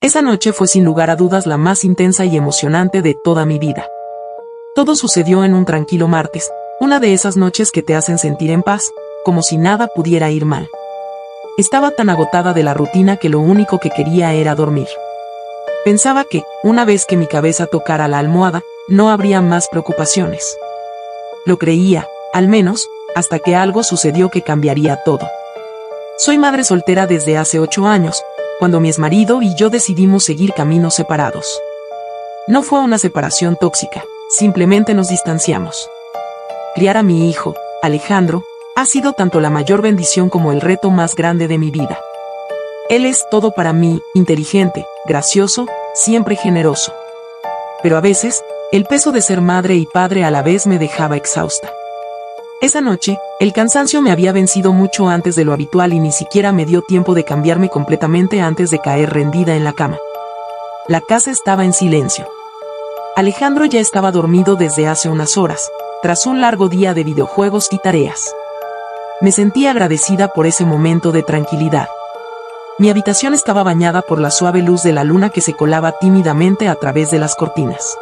Esa noche fue sin lugar a dudas la más intensa y emocionante de toda mi vida. Todo sucedió en un tranquilo martes, una de esas noches que te hacen sentir en paz, como si nada pudiera ir mal. Estaba tan agotada de la rutina que lo único que quería era dormir. Pensaba que, una vez que mi cabeza tocara la almohada, no habría más preocupaciones. Lo creía, al menos, hasta que algo sucedió que cambiaría todo. Soy madre soltera desde hace 8 años, cuando mi exmarido y yo decidimos seguir caminos separados. No fue una separación tóxica, simplemente nos distanciamos. Criar a mi hijo, Alejandro, ha sido tanto la mayor bendición como el reto más grande de mi vida. Él es todo para mí, inteligente, gracioso, siempre generoso. Pero a veces, el peso de ser madre y padre a la vez me dejaba exhausta. Esa noche, el cansancio me había vencido mucho antes de lo habitual y ni siquiera me dio tiempo de cambiarme completamente antes de caer rendida en la cama. La casa estaba en silencio. Alejandro ya estaba dormido desde hace unas horas, tras un largo día de videojuegos y tareas. Me sentí agradecida por ese momento de tranquilidad. Mi habitación estaba bañada por la suave luz de la luna que se colaba tímidamente a través de las cortinas.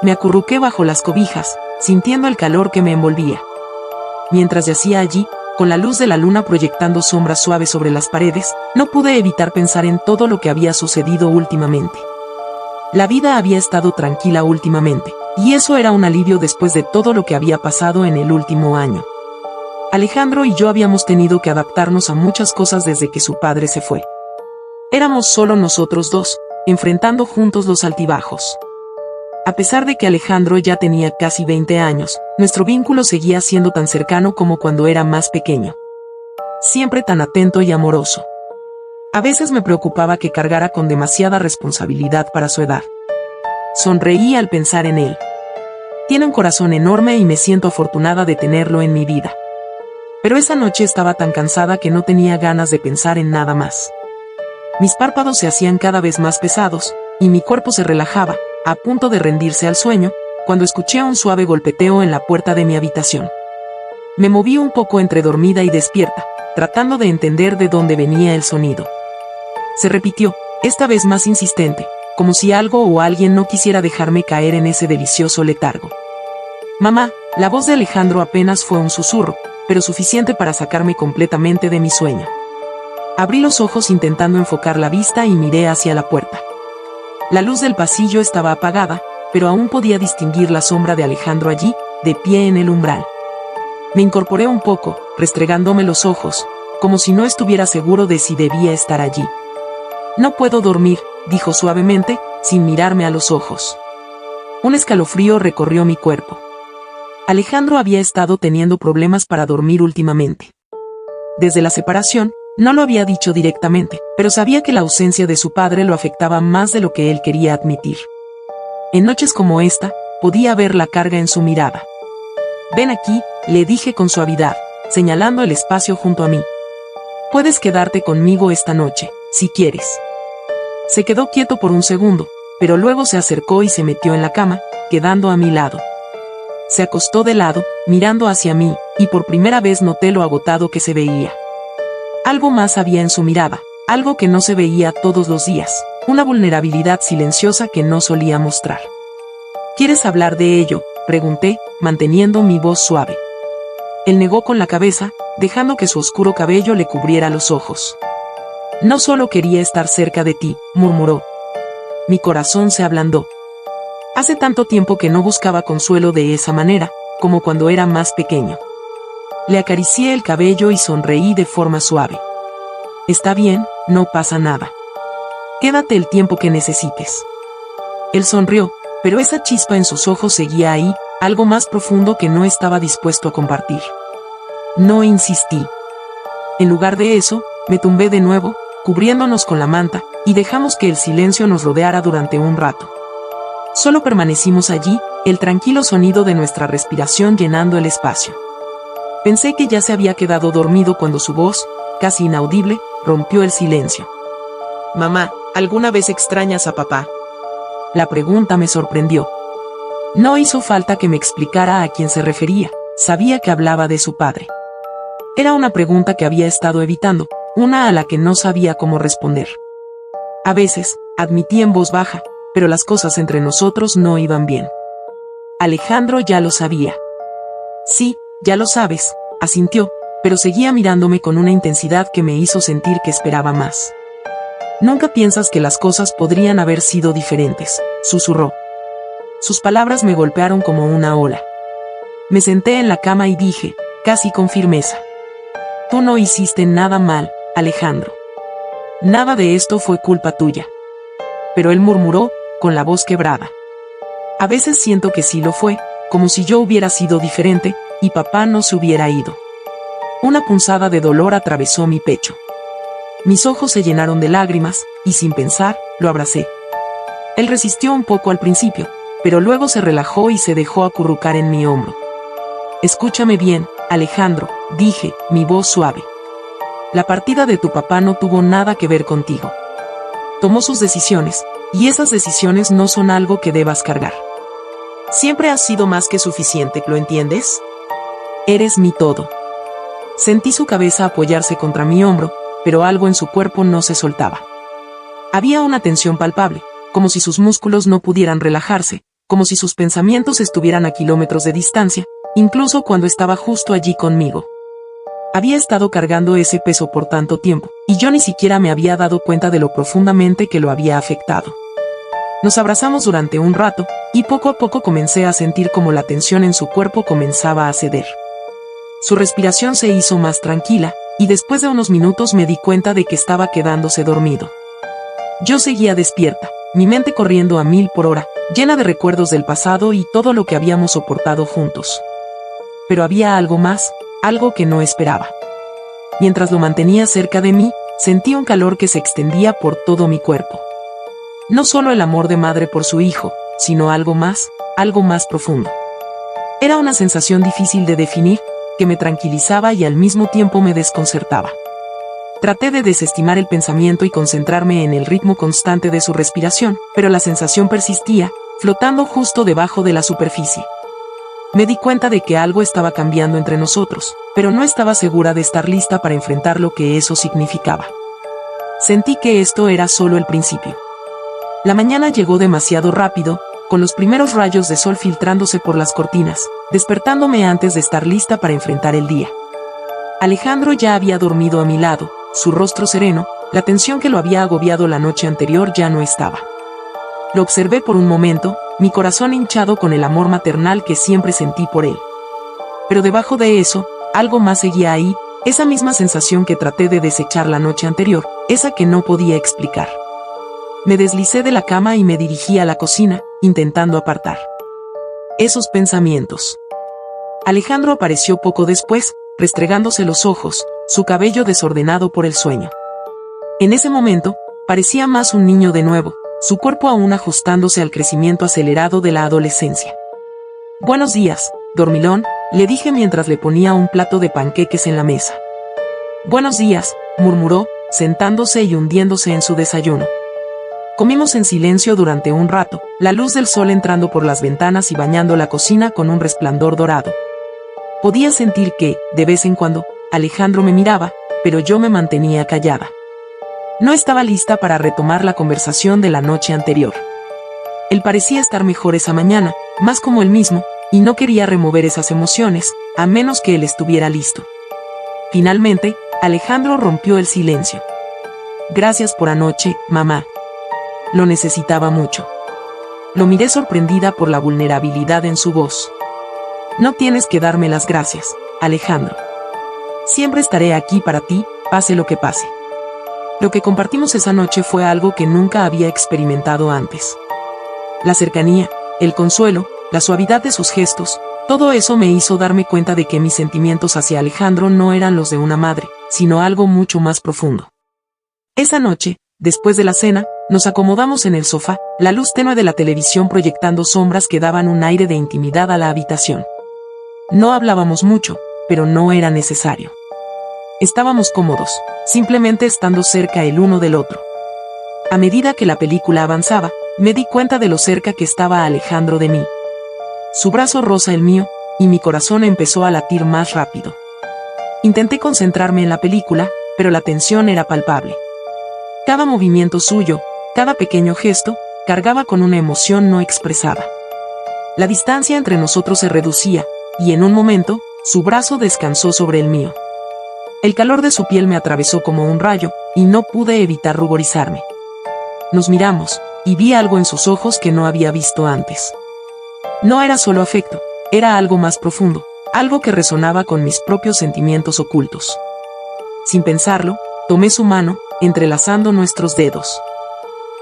Me acurruqué bajo las cobijas, sintiendo el calor que me envolvía. Mientras yacía allí, con la luz de la luna proyectando sombras suaves sobre las paredes, no pude evitar pensar en todo lo que había sucedido últimamente. La vida había estado tranquila últimamente, y eso era un alivio después de todo lo que había pasado en el último año. Alejandro y yo habíamos tenido que adaptarnos a muchas cosas desde que su padre se fue. Éramos solo nosotros dos, enfrentando juntos los altibajos. A pesar de que Alejandro ya tenía casi 20 años, nuestro vínculo seguía siendo tan cercano como cuando era más pequeño. Siempre tan atento y amoroso. A veces me preocupaba que cargara con demasiada responsabilidad para su edad. Sonreí al pensar en él. Tiene un corazón enorme y me siento afortunada de tenerlo en mi vida. Pero esa noche estaba tan cansada que no tenía ganas de pensar en nada más. Mis párpados se hacían cada vez más pesados, y mi cuerpo se relajaba, a punto de rendirse al sueño, cuando escuché un suave golpeteo en la puerta de mi habitación. Me moví un poco entre dormida y despierta, tratando de entender de dónde venía el sonido. Se repitió, esta vez más insistente, como si algo o alguien no quisiera dejarme caer en ese delicioso letargo. Mamá, la voz de Alejandro apenas fue un susurro, pero suficiente para sacarme completamente de mi sueño. Abrí los ojos intentando enfocar la vista y miré hacia la puerta. La luz del pasillo estaba apagada, pero aún podía distinguir la sombra de Alejandro allí, de pie en el umbral. Me incorporé un poco, restregándome los ojos, como si no estuviera seguro de si debía estar allí. No puedo dormir, dijo suavemente, sin mirarme a los ojos. Un escalofrío recorrió mi cuerpo. Alejandro había estado teniendo problemas para dormir últimamente. Desde la separación, no lo había dicho directamente, pero sabía que la ausencia de su padre lo afectaba más de lo que él quería admitir. En noches como esta, podía ver la carga en su mirada. «Ven aquí», le dije con suavidad, señalando el espacio junto a mí. «Puedes quedarte conmigo esta noche, si quieres». Se quedó quieto por un segundo, pero luego se acercó y se metió en la cama, quedando a mi lado. Se acostó de lado, mirando hacia mí, y por primera vez noté lo agotado que se veía. Algo más había en su mirada, algo que no se veía todos los días, una vulnerabilidad silenciosa que no solía mostrar. ¿Quieres hablar de ello?, pregunté, manteniendo mi voz suave. Él negó con la cabeza, dejando que su oscuro cabello le cubriera los ojos. «No solo quería estar cerca de ti», murmuró. Mi corazón se ablandó. Hace tanto tiempo que no buscaba consuelo de esa manera, como cuando era más pequeño. Le acaricié el cabello y sonreí de forma suave. «Está bien, no pasa nada. Quédate el tiempo que necesites». Él sonrió, pero esa chispa en sus ojos seguía ahí, algo más profundo que no estaba dispuesto a compartir. No insistí. En lugar de eso, me tumbé de nuevo, cubriéndonos con la manta, y dejamos que el silencio nos rodeara durante un rato. Solo permanecimos allí, el tranquilo sonido de nuestra respiración llenando el espacio. Pensé que ya se había quedado dormido cuando su voz, casi inaudible, rompió el silencio. «Mamá, ¿alguna vez extrañas a papá?». La pregunta me sorprendió. No hizo falta que me explicara a quién se refería, sabía que hablaba de su padre. Era una pregunta que había estado evitando, una a la que no sabía cómo responder. A veces, admití en voz baja, pero las cosas entre nosotros no iban bien. Alejandro ya lo sabía. Sí, ya lo sabes, asintió, pero seguía mirándome con una intensidad que me hizo sentir que esperaba más. Nunca piensas que las cosas podrían haber sido diferentes, susurró. Sus palabras me golpearon como una ola. Me senté en la cama y dije, casi con firmeza: tú no hiciste nada mal, Alejandro. Nada de esto fue culpa tuya. Pero él murmuró, con la voz quebrada: a veces siento que sí lo fue, como si yo hubiera sido diferente, y papá no se hubiera ido. Una punzada de dolor atravesó mi pecho. Mis ojos se llenaron de lágrimas, y sin pensar, lo abracé. Él resistió un poco al principio, pero luego se relajó y se dejó acurrucar en mi hombro. Escúchame bien, Alejandro, dije, mi voz suave. La partida de tu papá no tuvo nada que ver contigo. Tomó sus decisiones, y esas decisiones no son algo que debas cargar. Siempre has sido más que suficiente, ¿lo entiendes? Eres mi todo. Sentí su cabeza apoyarse contra mi hombro, pero algo en su cuerpo no se soltaba. Había una tensión palpable, como si sus músculos no pudieran relajarse, como si sus pensamientos estuvieran a kilómetros de distancia, incluso cuando estaba justo allí conmigo. Había estado cargando ese peso por tanto tiempo, y yo ni siquiera me había dado cuenta de lo profundamente que lo había afectado. Nos abrazamos durante un rato, y poco a poco comencé a sentir como la tensión en su cuerpo comenzaba a ceder. Su respiración se hizo más tranquila, y después de unos minutos me di cuenta de que estaba quedándose dormido. Yo seguía despierta, mi mente corriendo a 1000 por hora, llena de recuerdos del pasado y todo lo que habíamos soportado juntos. Pero había algo más, algo que no esperaba. Mientras lo mantenía cerca de mí, sentí un calor que se extendía por todo mi cuerpo. No solo el amor de madre por su hijo, sino algo más profundo. Era una sensación difícil de definir, que me tranquilizaba y al mismo tiempo me desconcertaba. Traté de desestimar el pensamiento y concentrarme en el ritmo constante de su respiración, pero la sensación persistía, flotando justo debajo de la superficie. Me di cuenta de que algo estaba cambiando entre nosotros, pero no estaba segura de estar lista para enfrentar lo que eso significaba. Sentí que esto era solo el principio. La mañana llegó demasiado rápido, con los primeros rayos de sol filtrándose por las cortinas, despertándome antes de estar lista para enfrentar el día. Alejandro ya había dormido a mi lado, su rostro sereno, la tensión que lo había agobiado la noche anterior ya no estaba. Lo observé por un momento, mi corazón hinchado con el amor maternal que siempre sentí por él. Pero debajo de eso, algo más seguía ahí, esa misma sensación que traté de desechar la noche anterior, esa que no podía explicar. Me deslicé de la cama y me dirigí a la cocina, intentando apartar esos pensamientos. Alejandro apareció poco después, restregándose los ojos, su cabello desordenado por el sueño. En ese momento, parecía más un niño de nuevo, su cuerpo aún ajustándose al crecimiento acelerado de la adolescencia. Buenos días, dormilón, le dije mientras le ponía un plato de panqueques en la mesa. Buenos días, murmuró, sentándose y hundiéndose en su desayuno. Comimos en silencio durante un rato, la luz del sol entrando por las ventanas y bañando la cocina con un resplandor dorado. Podía sentir que, de vez en cuando, Alejandro me miraba, pero yo me mantenía callada. No estaba lista para retomar la conversación de la noche anterior. Él parecía estar mejor esa mañana, más como él mismo, y no quería remover esas emociones, a menos que él estuviera listo. Finalmente, Alejandro rompió el silencio. Gracias por anoche, mamá. Lo necesitaba mucho. Lo miré sorprendida por la vulnerabilidad en su voz. No tienes que darme las gracias, Alejandro. Siempre estaré aquí para ti, pase lo que pase. Lo que compartimos esa noche fue algo que nunca había experimentado antes. La cercanía, el consuelo, la suavidad de sus gestos, todo eso me hizo darme cuenta de que mis sentimientos hacia Alejandro no eran los de una madre, sino algo mucho más profundo. Esa noche, después de la cena, nos acomodamos en el sofá, la luz tenue de la televisión proyectando sombras que daban un aire de intimidad a la habitación. No hablábamos mucho, pero no era necesario. Estábamos cómodos, simplemente estando cerca el uno del otro. A medida que la película avanzaba, me di cuenta de lo cerca que estaba Alejandro de mí. Su brazo roza el mío, y mi corazón empezó a latir más rápido. Intenté concentrarme en la película, pero la tensión era palpable. Cada movimiento suyo, Cada pequeño gesto cargaba con una emoción no expresada. La distancia entre nosotros se reducía, y en un momento, su brazo descansó sobre el mío. El calor de su piel me atravesó como un rayo, y no pude evitar ruborizarme. Nos miramos, y vi algo en sus ojos que no había visto antes. No era solo afecto, era algo más profundo, algo que resonaba con mis propios sentimientos ocultos. Sin pensarlo, tomé su mano, entrelazando nuestros dedos.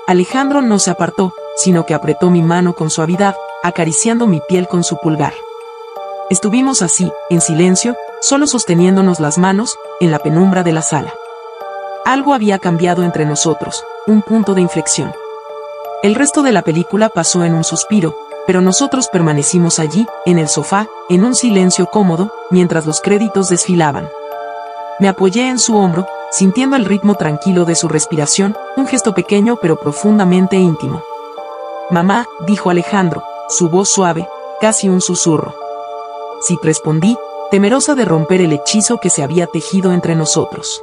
Alejandro no se apartó, sino que apretó mi mano con suavidad, acariciando mi piel con su pulgar. Estuvimos así, en silencio, solo sosteniéndonos las manos, en la penumbra de la sala. Algo había cambiado entre nosotros, un punto de inflexión. El resto de la película pasó en un suspiro, pero nosotros permanecimos allí, en el sofá, en un silencio cómodo, mientras los créditos desfilaban. Me apoyé en su hombro, sintiendo el ritmo tranquilo de su respiración, un gesto pequeño pero profundamente íntimo. «Mamá», dijo Alejandro, su voz suave, casi un susurro. Sí, respondí, temerosa de romper el hechizo que se había tejido entre nosotros.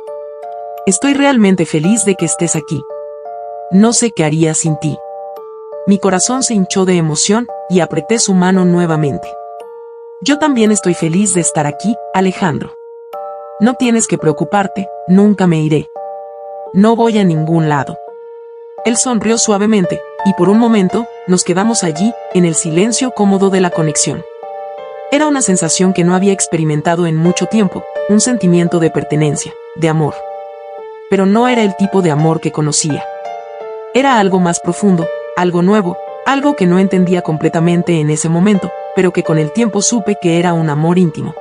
«Estoy realmente feliz de que estés aquí. No sé qué haría sin ti». Mi corazón se hinchó de emoción, y apreté su mano nuevamente. «Yo también estoy feliz de estar aquí, Alejandro. No tienes que preocuparte, nunca me iré. No voy a ningún lado». Él sonrió suavemente, y por un momento, nos quedamos allí, en el silencio cómodo de la conexión. Era una sensación que no había experimentado en mucho tiempo, un sentimiento de pertenencia, de amor. Pero no era el tipo de amor que conocía. Era algo más profundo, algo nuevo, algo que no entendía completamente en ese momento, pero que con el tiempo supe que era un amor íntimo.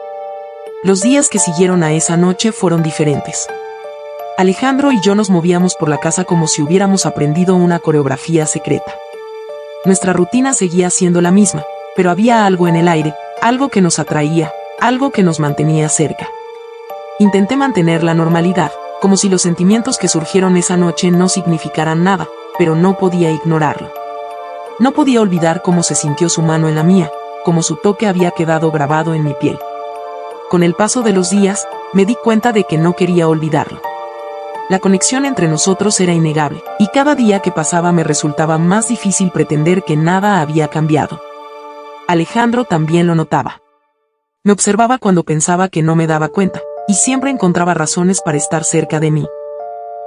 Los días que siguieron a esa noche fueron diferentes. Alejandro y yo nos movíamos por la casa como si hubiéramos aprendido una coreografía secreta. Nuestra rutina seguía siendo la misma, pero había algo en el aire, algo que nos atraía, algo que nos mantenía cerca. Intenté mantener la normalidad, como si los sentimientos que surgieron esa noche no significaran nada, pero no podía ignorarlo. No podía olvidar cómo se sintió su mano en la mía, como su toque había quedado grabado en mi piel. Con el paso de los días, me di cuenta de que no quería olvidarlo. La conexión entre nosotros era innegable, y cada día que pasaba me resultaba más difícil pretender que nada había cambiado. Alejandro también lo notaba. Me observaba cuando pensaba que no me daba cuenta, y siempre encontraba razones para estar cerca de mí.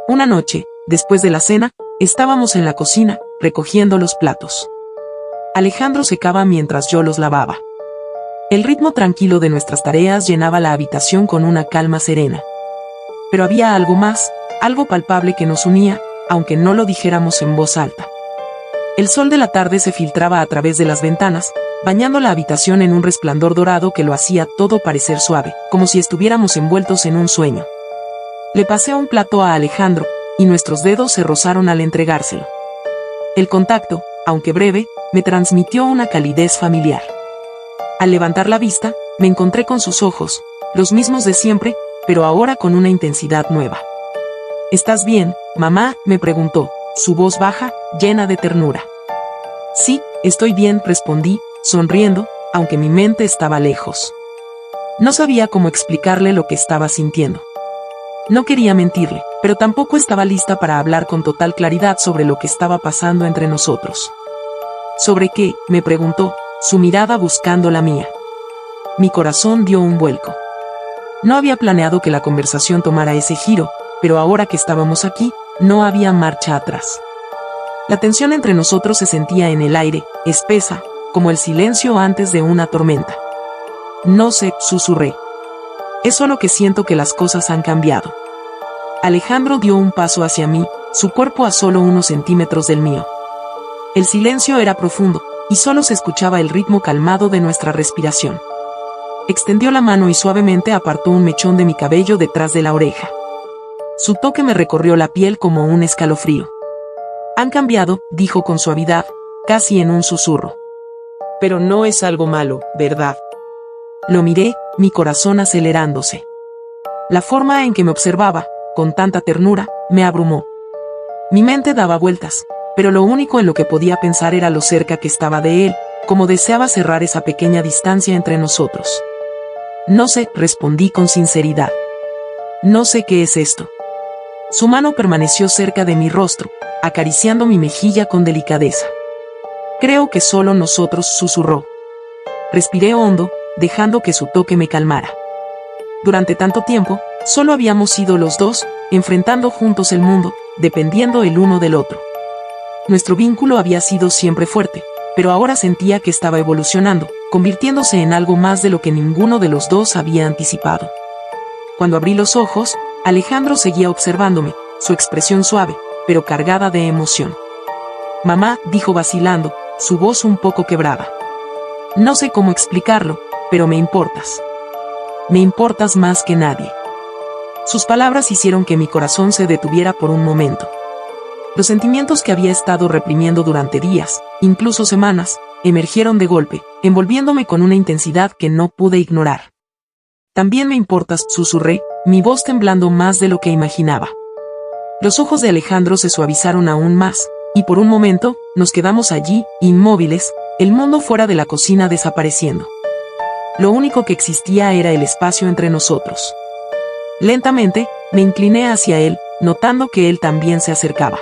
Una noche, después de la cena, estábamos en la cocina, recogiendo los platos. Alejandro secaba mientras yo los lavaba. El ritmo tranquilo de nuestras tareas llenaba la habitación con una calma serena. Pero había algo más, algo palpable que nos unía, aunque no lo dijéramos en voz alta. El sol de la tarde se filtraba a través de las ventanas, bañando la habitación en un resplandor dorado que lo hacía todo parecer suave, como si estuviéramos envueltos en un sueño. Le pasé un plato a Alejandro, y nuestros dedos se rozaron al entregárselo. El contacto, aunque breve, me transmitió una calidez familiar. Al levantar la vista, me encontré con sus ojos, los mismos de siempre, pero ahora con una intensidad nueva. «¿Estás bien, mamá?», me preguntó, su voz baja, llena de ternura. «Sí, estoy bien», respondí, sonriendo, aunque mi mente estaba lejos. No sabía cómo explicarle lo que estaba sintiendo. No quería mentirle, pero tampoco estaba lista para hablar con total claridad sobre lo que estaba pasando entre nosotros. «¿Sobre qué?», me preguntó, su mirada buscando la mía. Mi corazón dio un vuelco. No había planeado que la conversación tomara ese giro, pero ahora que estábamos aquí, no había marcha atrás. La tensión entre nosotros se sentía en el aire, espesa, como el silencio antes de una tormenta. «No sé», susurré. «Es solo que siento que las cosas han cambiado». Alejandro dio un paso hacia mí, su cuerpo a solo unos centímetros del mío. El silencio era profundo, y solo se escuchaba el ritmo calmado de nuestra respiración. Extendió la mano y suavemente apartó un mechón de mi cabello detrás de la oreja. Su toque me recorrió la piel como un escalofrío. «Han cambiado», dijo con suavidad, casi en un susurro. «Pero no es algo malo, ¿verdad?». Lo miré, mi corazón acelerándose. La forma en que me observaba, con tanta ternura, me abrumó. Mi mente daba vueltas, pero lo único en lo que podía pensar era lo cerca que estaba de él, como deseaba cerrar esa pequeña distancia entre nosotros. «No sé», respondí con sinceridad. «No sé qué es esto». Su mano permaneció cerca de mi rostro, acariciando mi mejilla con delicadeza. Creo que solo nosotros, susurró. Respiré hondo, dejando que su toque me calmara. Durante tanto tiempo, solo habíamos sido los dos, enfrentando juntos el mundo, dependiendo el uno del otro. Nuestro vínculo había sido siempre fuerte, pero ahora sentía que estaba evolucionando, convirtiéndose en algo más de lo que ninguno de los dos había anticipado. Cuando abrí los ojos, Alejandro seguía observándome, su expresión suave, pero cargada de emoción. Mamá, dijo vacilando, su voz un poco quebrada. No sé cómo explicarlo, pero me importas. Me importas más que nadie. Sus palabras hicieron que mi corazón se detuviera por un momento. Los sentimientos que había estado reprimiendo durante días, incluso semanas, emergieron de golpe, envolviéndome con una intensidad que no pude ignorar. También me importas, susurré, mi voz temblando más de lo que imaginaba. Los ojos de Alejandro se suavizaron aún más, y por un momento, nos quedamos allí, inmóviles, el mundo fuera de la cocina desapareciendo. Lo único que existía era el espacio entre nosotros. Lentamente, me incliné hacia él, notando que él también se acercaba.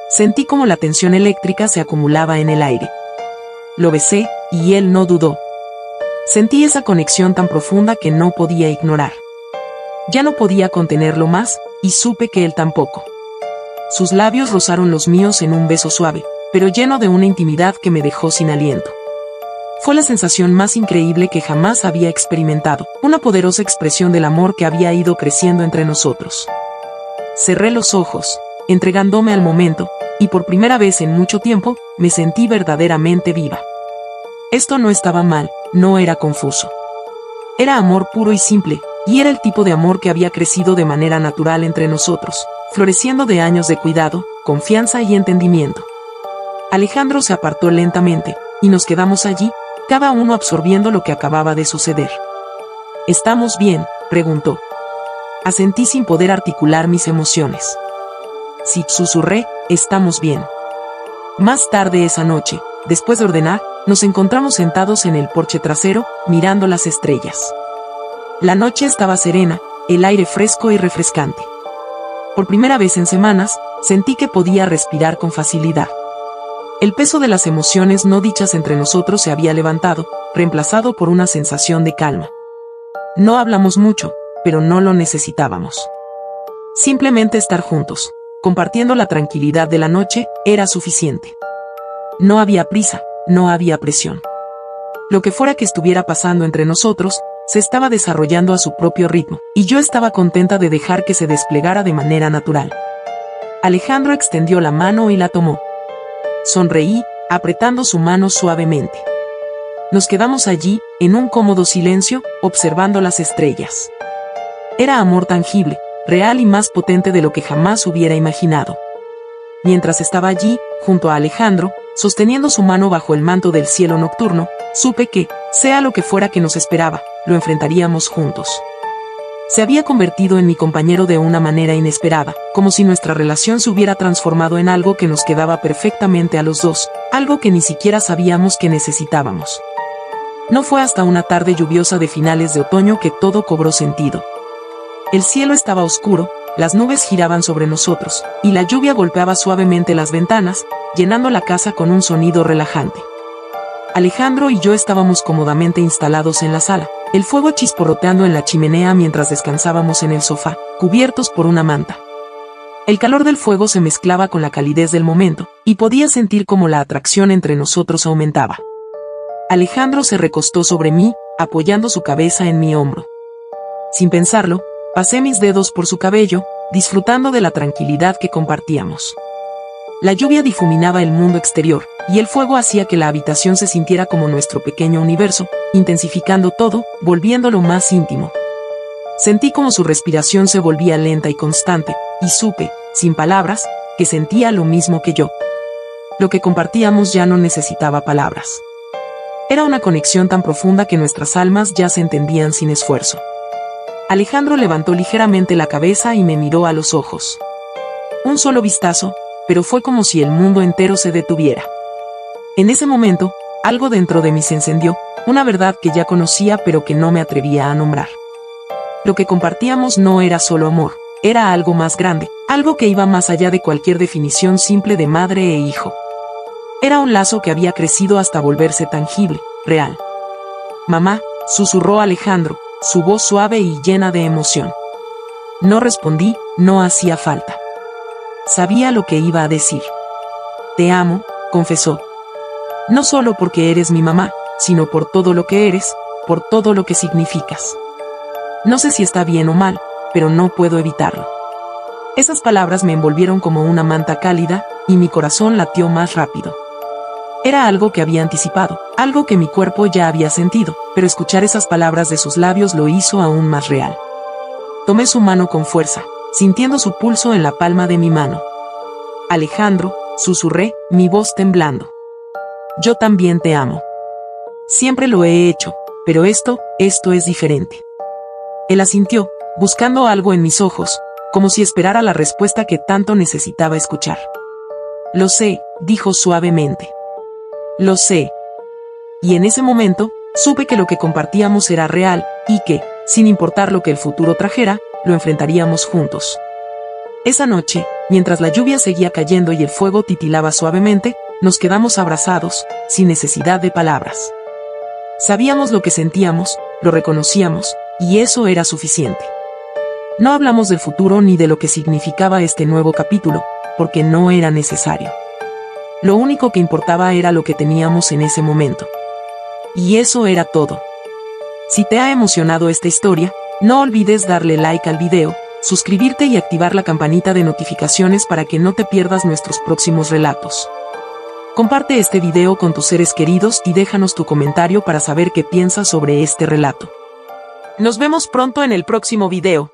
Sentí como la tensión eléctrica se acumulaba en el aire. Lo besé, y él no dudó. Sentí esa conexión tan profunda que no podía ignorar. Ya no podía contenerlo más, y supe que él tampoco. Sus labios rozaron los míos en un beso suave, pero lleno de una intimidad que me dejó sin aliento. Fue la sensación más increíble que jamás había experimentado, una poderosa expresión del amor que había ido creciendo entre nosotros. Cerré los ojos, entregándome al momento, y por primera vez en mucho tiempo, me sentí verdaderamente viva. Esto no estaba mal, no era confuso. Era amor puro y simple, y era el tipo de amor que había crecido de manera natural entre nosotros, floreciendo de años de cuidado, confianza y entendimiento. Alejandro se apartó lentamente, y nos quedamos allí, cada uno absorbiendo lo que acababa de suceder. ¿Estamos bien?, preguntó. Asentí sin poder articular mis emociones. Sí, susurré, estamos bien. Más tarde esa noche, después de ordenar, nos encontramos sentados en el porche trasero, mirando las estrellas. La noche estaba serena, el aire fresco y refrescante. Por primera vez en semanas, sentí que podía respirar con facilidad. El peso de las emociones no dichas entre nosotros se había levantado, reemplazado por una sensación de calma. No hablamos mucho, pero no lo necesitábamos. Simplemente estar juntos, compartiendo la tranquilidad de la noche, era suficiente. No había prisa, no había presión. Lo que fuera que estuviera pasando entre nosotros, se estaba desarrollando a su propio ritmo, y yo estaba contenta de dejar que se desplegara de manera natural. Alejandro extendió la mano y la tomó. Sonreí, apretando su mano suavemente. Nos quedamos allí, en un cómodo silencio, observando las estrellas. Era amor tangible, real y más potente de lo que jamás hubiera imaginado. Mientras estaba allí, junto a Alejandro, sosteniendo su mano bajo el manto del cielo nocturno, supe que, sea lo que fuera que nos esperaba, lo enfrentaríamos juntos. Se había convertido en mi compañero de una manera inesperada, como si nuestra relación se hubiera transformado en algo que nos quedaba perfectamente a los dos, algo que ni siquiera sabíamos que necesitábamos. No fue hasta una tarde lluviosa de finales de otoño que todo cobró sentido. El cielo estaba oscuro, las nubes giraban sobre nosotros, y la lluvia golpeaba suavemente las ventanas, llenando la casa con un sonido relajante. Alejandro y yo estábamos cómodamente instalados en la sala, el fuego chisporroteando en la chimenea mientras descansábamos en el sofá, cubiertos por una manta. El calor del fuego se mezclaba con la calidez del momento, y podía sentir cómo la atracción entre nosotros aumentaba. Alejandro se recostó sobre mí, apoyando su cabeza en mi hombro. Sin pensarlo, pasé mis dedos por su cabello, disfrutando de la tranquilidad que compartíamos. La lluvia difuminaba el mundo exterior, y el fuego hacía que la habitación se sintiera como nuestro pequeño universo, intensificando todo, volviéndolo más íntimo. Sentí como su respiración se volvía lenta y constante, y supe, sin palabras, que sentía lo mismo que yo. Lo que compartíamos ya no necesitaba palabras. Era una conexión tan profunda que nuestras almas ya se entendían sin esfuerzo. Alejandro levantó ligeramente la cabeza y me miró a los ojos. Un solo vistazo, pero fue como si el mundo entero se detuviera. En ese momento, algo dentro de mí se encendió, una verdad que ya conocía pero que no me atrevía a nombrar. Lo que compartíamos no era solo amor, era algo más grande, Algo que iba más allá de cualquier definición simple de madre e hijo. Era un lazo que había crecido hasta volverse tangible, real. Mamá, susurró Alejandro, su voz suave y llena de emoción. No respondí, no hacía falta. Sabía lo que iba a decir. Te amo, confesó. No solo porque eres mi mamá, sino por todo lo que eres, por todo lo que significas. No sé si está bien o mal, pero no puedo evitarlo. Esas palabras me envolvieron como una manta cálida, y mi corazón latió más rápido. Era algo que había anticipado, algo que mi cuerpo ya había sentido, pero escuchar esas palabras de sus labios lo hizo aún más real. Tomé su mano con fuerza, sintiendo su pulso en la palma de mi mano. Alejandro, susurré, mi voz temblando. Yo también te amo. Siempre lo he hecho, pero esto es diferente. Él asintió, buscando algo en mis ojos, como si esperara la respuesta que tanto necesitaba escuchar. Lo sé, dijo suavemente. Lo sé. Y en ese momento, supe que lo que compartíamos era real, y que, sin importar lo que el futuro trajera, lo enfrentaríamos juntos. Esa noche, mientras la lluvia seguía cayendo y el fuego titilaba suavemente, nos quedamos abrazados, sin necesidad de palabras. Sabíamos lo que sentíamos, lo reconocíamos, y eso era suficiente. No hablamos del futuro ni de lo que significaba este nuevo capítulo, porque no era necesario. Lo único que importaba era lo que teníamos en ese momento. Y eso era todo. Si te ha emocionado esta historia, no olvides darle like al video, suscribirte y activar la campanita de notificaciones para que no te pierdas nuestros próximos relatos. Comparte este video con tus seres queridos y déjanos tu comentario para saber qué piensas sobre este relato. Nos vemos pronto en el próximo video.